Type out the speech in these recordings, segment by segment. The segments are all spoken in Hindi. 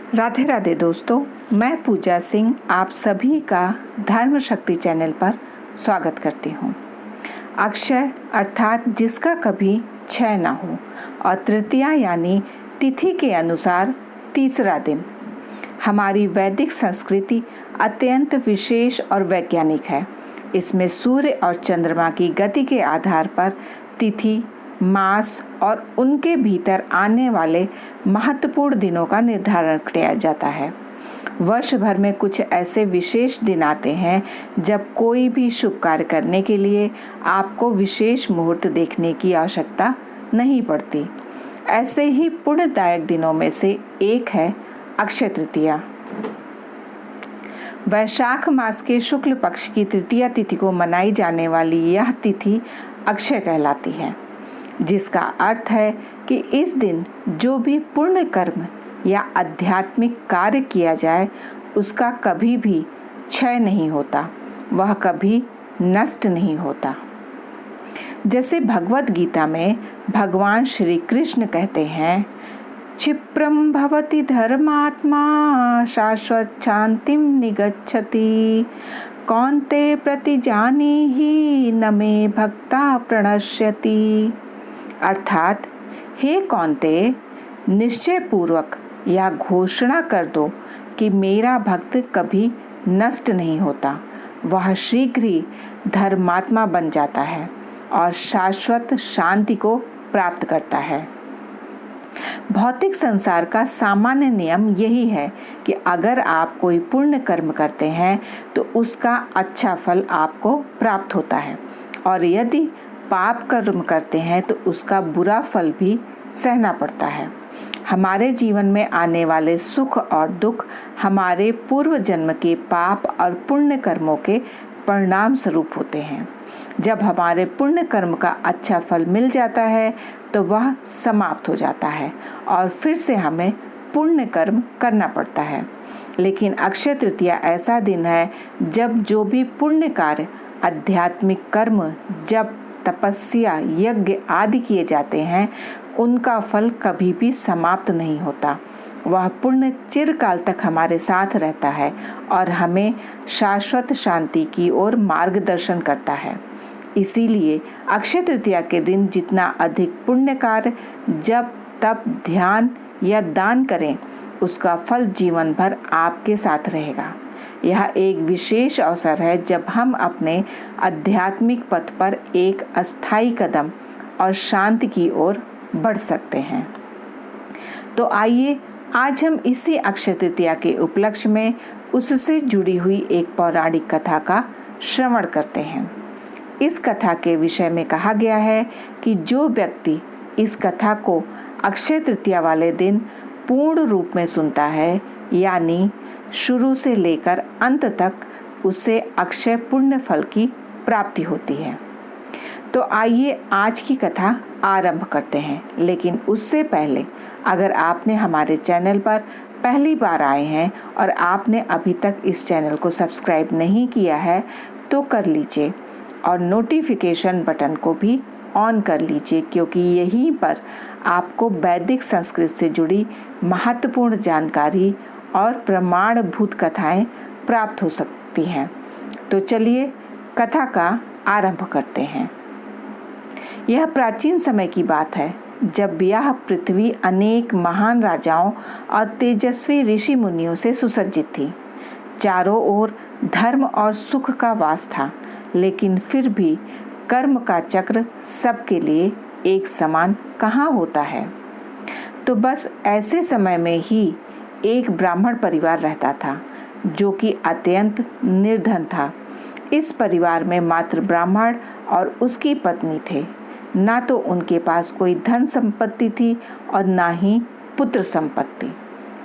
राधे राधे दोस्तों, मैं पूजा सिंह आप सभी का धर्म शक्ति चैनल पर स्वागत करती हूँ। अक्षय अर्थात जिसका कभी क्षय न हो और तृतीया यानी तिथि के अनुसार तीसरा दिन। हमारी वैदिक संस्कृति अत्यंत विशेष और वैज्ञानिक है। इसमें सूर्य और चंद्रमा की गति के आधार पर तिथि, मास और उनके भीतर आने वाले महत्वपूर्ण दिनों का निर्धारण किया जाता है। वर्ष भर में कुछ ऐसे विशेष दिन आते हैं जब कोई भी शुभ कार्य करने के लिए आपको विशेष मुहूर्त देखने की आवश्यकता नहीं पड़ती। ऐसे ही पुण्यदायक दिनों में से एक है अक्षय तृतीया। वैशाख मास के शुक्ल पक्ष की तृतीया तिथि को मनाई जाने वाली यह तिथि अक्षय कहलाती है, जिसका अर्थ है कि इस दिन जो भी पुण्य कर्म या आध्यात्मिक कार्य किया जाए उसका कभी भी क्षय नहीं होता, वह कभी नष्ट नहीं होता। जैसे भगवत गीता में भगवान श्री कृष्ण कहते हैं, क्षिप्रम भवति धर्मात्मा शाश्वत शांतिम निगच्छति कौन्ते प्रतिजानीहि न मे भक्ता प्रणश्यति। अर्थात हे कौन्ते, निश्चय पूर्वक या घोषणा कर दो कि मेरा भक्त कभी नष्ट नहीं होता, वह शीघ्र ही धर्मात्मा बन जाता है और शाश्वत शांति को प्राप्त करता है। भौतिक संसार का सामान्य नियम यही है कि अगर आप कोई पुण्य कर्म करते हैं तो उसका अच्छा फल आपको प्राप्त होता है, और यदि पाप कर्म करते हैं तो उसका बुरा फल भी सहना पड़ता है। हमारे जीवन में आने वाले सुख और दुख हमारे पूर्व जन्म के पाप और पुण्य कर्मों के परिणाम स्वरूप होते हैं। जब हमारे पुण्य कर्म का अच्छा फल मिल जाता है तो वह समाप्त हो जाता है और फिर से हमें पुण्य कर्म करना पड़ता है। लेकिन अक्षय तृतीया ऐसा दिन है जब जो भी पुण्य कार्य, आध्यात्मिक कर्म, जब तपस्या, यज्ञ आदि किए जाते हैं उनका फल कभी भी समाप्त नहीं होता। वह पुण्य चिरकाल तक हमारे साथ रहता है और हमें शाश्वत शांति की ओर मार्गदर्शन करता है। इसीलिए अक्षय तृतीया के दिन जितना अधिक पुण्य कार्य, जब तप, ध्यान या दान करें उसका फल जीवन भर आपके साथ रहेगा। यह एक विशेष अवसर है जब हम अपने आध्यात्मिक पथ पर एक अस्थायी कदम और शांति की ओर बढ़ सकते हैं। तो आइए आज हम इसी अक्षय तृतीया के उपलक्ष्य में उससे जुड़ी हुई एक पौराणिक कथा का श्रवण करते हैं। इस कथा के विषय में कहा गया है कि जो व्यक्ति इस कथा को अक्षय तृतीया वाले दिन पूर्ण रूप में सुनता है, यानी शुरू से लेकर अंत तक, उसे अक्षय पुण्य फल की प्राप्ति होती है। तो आइए आज की कथा आरंभ करते हैं। लेकिन उससे पहले अगर आपने हमारे चैनल पर पहली बार आए हैं और आपने अभी तक इस चैनल को सब्सक्राइब नहीं किया है तो कर लीजिए और नोटिफिकेशन बटन को भी ऑन कर लीजिए, क्योंकि यहीं पर आपको वैदिक संस्कृत से जुड़ी महत्वपूर्ण जानकारी और प्रमाणभूत कथाएं प्राप्त हो सकती हैं। तो चलिए कथा का आरंभ करते हैं। यह प्राचीन समय की बात है जब यह पृथ्वी अनेक महान राजाओं और तेजस्वी ऋषि मुनियों से सुसज्जित थी। चारों ओर धर्म और सुख का वास था, लेकिन फिर भी कर्म का चक्र सबके लिए एक समान कहाँ होता है। तो बस ऐसे समय में ही एक ब्राह्मण परिवार रहता था जो कि अत्यंत निर्धन था। इस परिवार में मात्र ब्राह्मण और उसकी पत्नी थे। ना तो उनके पास कोई धन संपत्ति थी और ना ही पुत्र संपत्ति।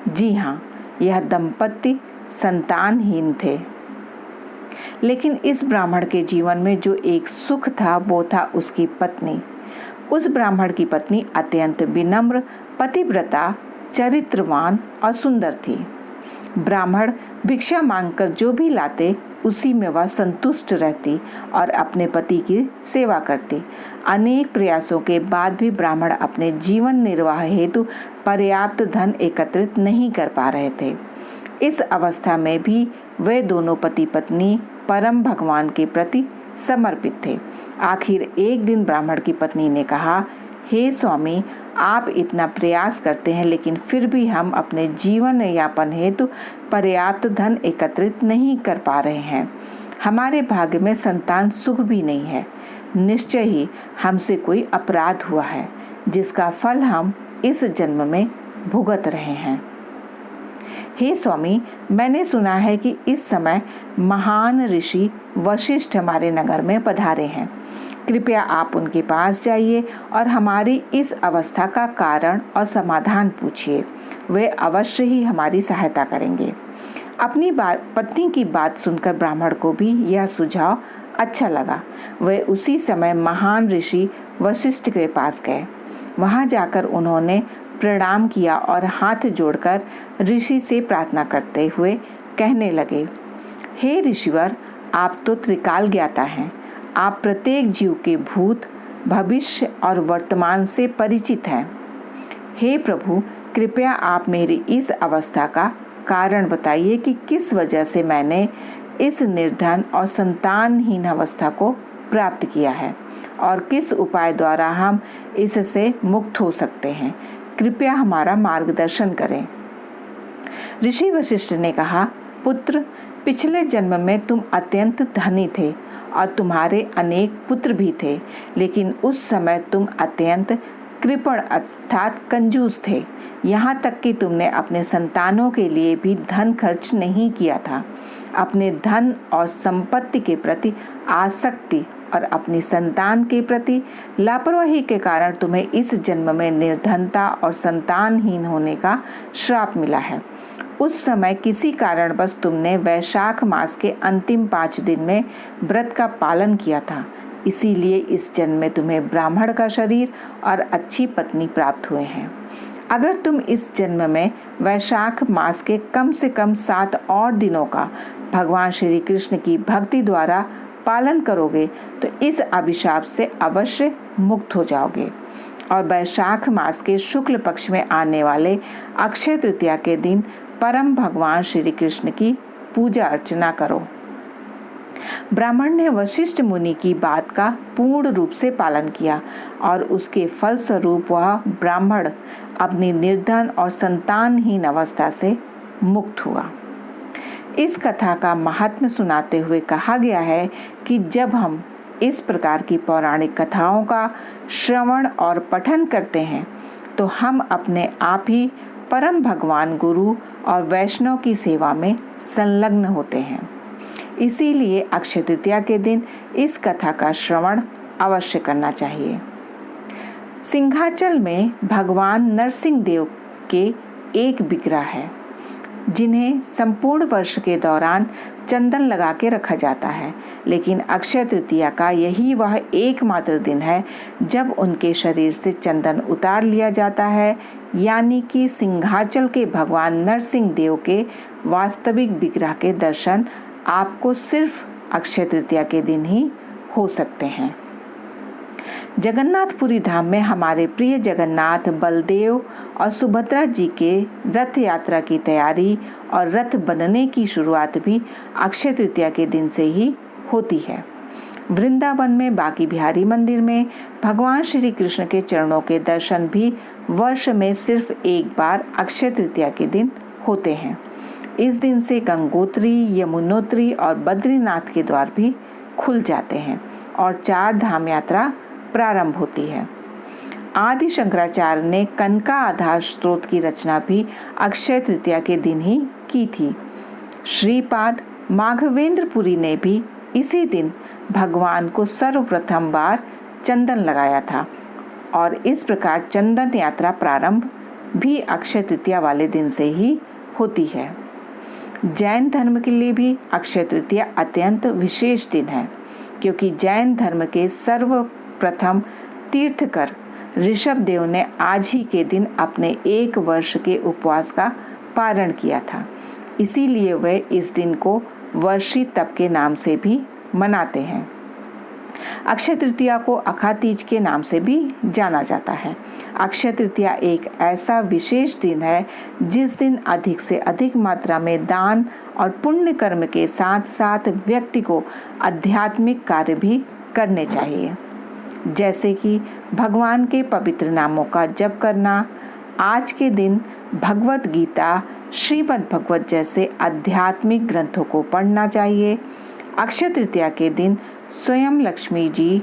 जी हाँ, यह दंपति संतानहीन थे। लेकिन इस ब्राह्मण के जीवन में जो एक सुख था वो था उसकी पत्नी। उस ब्राह्मण की पत्नी अत्यंत विनम्र, पतिव्रता, चरित्रवान और सुंदर थी। ब्राह्मण भिक्षा मांगकर जो भी लाते उसी में वह संतुष्ट रहती और अपने पति की सेवा करती। अनेक प्रयासों के बाद भी ब्राह्मण अपने जीवन निर्वाह हेतु पर्याप्त धन एकत्रित नहीं कर पा रहे थे। इस अवस्था में भी वे दोनों पति पत्नी परम भगवान के प्रति समर्पित थे। आखिर एक दिन ब्राह्मण की पत्नी ने कहा, हे स्वामी, आप इतना प्रयास करते हैं लेकिन फिर भी हम अपने जीवन यापन हेतु पर्याप्त धन एकत्रित नहीं कर पा रहे हैं। हमारे भाग्य में संतान सुख भी नहीं है। निश्चय ही हमसे कोई अपराध हुआ है जिसका फल हम इस जन्म में भुगत रहे हैं। हे स्वामी, मैंने सुना है कि इस समय महान ऋषि वशिष्ठ हमारे नगर में पधारे हैं। कृपया आप उनके पास जाइए और हमारी इस अवस्था का कारण और समाधान पूछिए। वे अवश्य ही हमारी सहायता करेंगे। अपनी पत्नी की बात सुनकर ब्राह्मण को भी यह सुझाव अच्छा लगा। वे उसी समय महान ऋषि वशिष्ठ के पास गए। वहां जाकर उन्होंने प्रणाम किया और हाथ जोड़कर ऋषि से प्रार्थना करते हुए कहने लगे, हे ऋषिवर, आप तो त्रिकाल ज्ञाता हैं। आप प्रत्येक जीव के भूत, भविष्य और वर्तमान से परिचित हैं। हे प्रभु, कृपया आप मेरी इस अवस्था का कारण बताइए कि किस वजह से मैंने इस निर्धन और संतानहीन अवस्था को प्राप्त किया है और किस उपाय द्वारा हम इससे मुक्त हो सकते हैं। कृपया हमारा मार्गदर्शन करें। ऋषि वशिष्ठ ने कहा, पुत्र, पिछले जन्म में तुम अत्यंत धनी थे और तुम्हारे अनेक पुत्र भी थे, लेकिन उस समय तुम अत्यंत कृपण अर्थात कंजूस थे। यहाँ तक कि तुमने अपने संतानों के लिए भी धन खर्च नहीं किया था। अपने धन और संपत्ति के प्रति आसक्ति और अपनी संतान के प्रति लापरवाही के कारण तुम्हें इस जन्म में निर्धनता और संतानहीन होने का श्राप मिला है। उस समय किसी कारणवश तुमने वैशाख मास के अंतिम 5 दिन में व्रत का पालन किया था, इसीलिए इस जन्म में तुम्हें ब्राह्मण का शरीर और अच्छी पत्नी प्राप्त हुए हैं। अगर तुम इस जन्म में वैशाख मास के कम से कम 7 और दिनों का भगवान श्री कृष्ण की भक्ति द्वारा पालन करोगे तो इस अभिशाप से अवश्य मुक्त हो जाओगे। और वैशाख मास के शुक्ल पक्ष में आने वाले अक्षय तृतीया के दिन परम भगवान श्री कृष्ण की पूजा अर्चना करो। ब्राह्मण ने वशिष्ठ मुनि की बात का पूर्ण रूप से पालन किया और उसके फल स्वरूप वह ब्राह्मण अपनी निर्धन और संतानहीन अवस्था से मुक्त हुआ। इस कथा का महात्म्य सुनाते हुए कहा गया है कि जब हम इस प्रकार की पौराणिक कथाओं का श्रवण और पठन करते हैं तो हम अपने आप ही परम भगवान गुरु और वैष्णव की सेवा में संलग्न होते हैं। इसीलिए अक्षय तृतीया के दिन इस कथा का श्रवण अवश्य करना चाहिए। सिंहाचल में भगवान नरसिंह देव के एक विग्रह है जिन्हें संपूर्ण वर्ष के दौरान चंदन लगा के रखा जाता है, लेकिन अक्षय तृतीया का यही वह एकमात्र दिन है जब उनके शरीर से चंदन उतार लिया जाता है, यानी कि सिंहाचल के भगवान नरसिंह देव के वास्तविक विग्रह के दर्शन आपको सिर्फ अक्षय तृतीया के दिन ही हो सकते हैं। जगन्नाथपुरी धाम में हमारे प्रिय जगन्नाथ, बलदेव और सुभद्रा जी के रथ यात्रा की तैयारी और रथ बनने की शुरुआत भी अक्षय तृतीया के दिन से ही होती है। वृंदावन में बांके बिहारी मंदिर में भगवान श्री कृष्ण के चरणों के दर्शन भी वर्ष में सिर्फ एक बार अक्षय तृतीया के दिन होते हैं। इस दिन से गंगोत्री, यमुनोत्री और बद्रीनाथ के द्वार भी खुल जाते हैं और 4 धाम यात्रा प्रारंभ होती है। आदि शंकराचार्य ने कनका आधार स्तोत्र की रचना भी अक्षय तृतीया के दिन ही की थी। श्रीपाद माघवेंद्रपुरी ने भी इसी दिन भगवान को सर्वप्रथम बार चंदन लगाया था और इस प्रकार चंदन यात्रा प्रारंभ भी अक्षय तृतीया वाले दिन से ही होती है। जैन धर्म के लिए भी अक्षय तृतीया अत्यंत विशेष दिन है, क्योंकि जैन धर्म के सर्वप्रथम तीर्थकर ऋषभ देव ने आज ही के दिन अपने 1 वर्ष के उपवास का पारण किया था। इसीलिए वे इस दिन को वर्षी तप के नाम से भी मनाते हैं। अक्षय तृतीया को अखा तीज के नाम से भी जाना जाता है। अक्षय तृतीया एक ऐसा विशेष दिन है जिस दिन अधिक से अधिक मात्रा में दान और पुण्य कर्म के साथ साथ व्यक्ति को आध्यात्मिक कार्य भी करने चाहिए, जैसे कि भगवान के पवित्र नामों का जप करना। आज के दिन भगवत गीता, श्रीमद् भगवत जैसे आध्यात्मिक ग्रंथों को पढ़ना चाहिए। अक्षय तृतीया के दिन स्वयं लक्ष्मी जी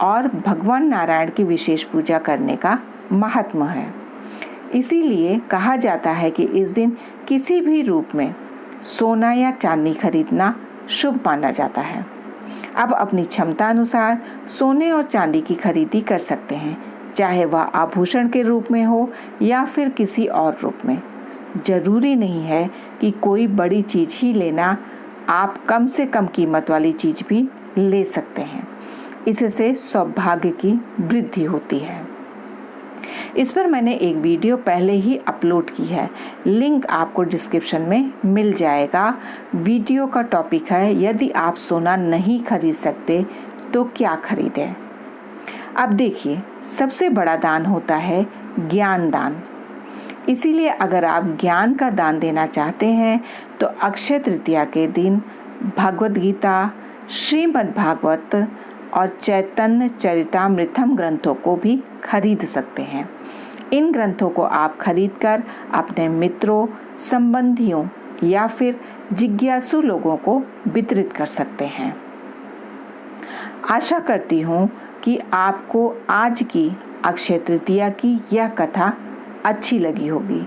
और भगवान नारायण की विशेष पूजा करने का महात्म्य है। इसीलिए कहा जाता है कि इस दिन किसी भी रूप में सोना या चांदी खरीदना शुभ माना जाता है। अब अपनी क्षमता अनुसार सोने और चांदी की खरीदी कर सकते हैं, चाहे वह आभूषण के रूप में हो या फिर किसी और रूप में। जरूरी नहीं है कि कोई बड़ी चीज ही लेना, आप कम से कम कीमत वाली चीज भी ले सकते हैं। इससे सौभाग्य की वृद्धि होती है। इस पर मैंने एक वीडियो पहले ही अपलोड की है, लिंक आपको डिस्क्रिप्शन में मिल जाएगा। वीडियो का टॉपिक है, यदि आप सोना नहीं खरीद सकते तो क्या खरीदें। अब देखिए, सबसे बड़ा दान होता है ज्ञान दान। इसीलिए अगर आप ज्ञान का दान देना चाहते हैं तो अक्षय तृतीया के दिन भगवद गीता, श्रीमद् भागवत और चैतन्य चरितामृतम ग्रंथों को भी खरीद सकते हैं। इन ग्रंथों को आप खरीदकर अपने मित्रों, संबंधियों या फिर जिज्ञासु लोगों को वितरित कर सकते हैं। आशा करती हूँ कि आपको आज की अक्षय तृतीया की यह कथा अच्छी लगी होगी।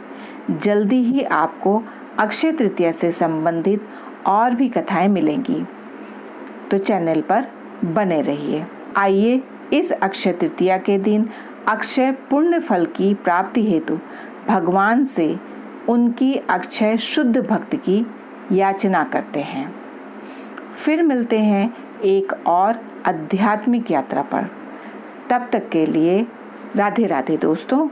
जल्दी ही आपको अक्षय तृतीया से संबंधित और भी कथाएं मिलेंगी, तो चैनल पर बने रहिए। आइए इस अक्षय तृतीया के दिन अक्षय पुण्य फल की प्राप्ति हेतु भगवान से उनकी अक्षय शुद्ध भक्ति की याचना करते हैं। फिर मिलते हैं एक और आध्यात्मिक यात्रा पर। तब तक के लिए राधे राधे दोस्तों।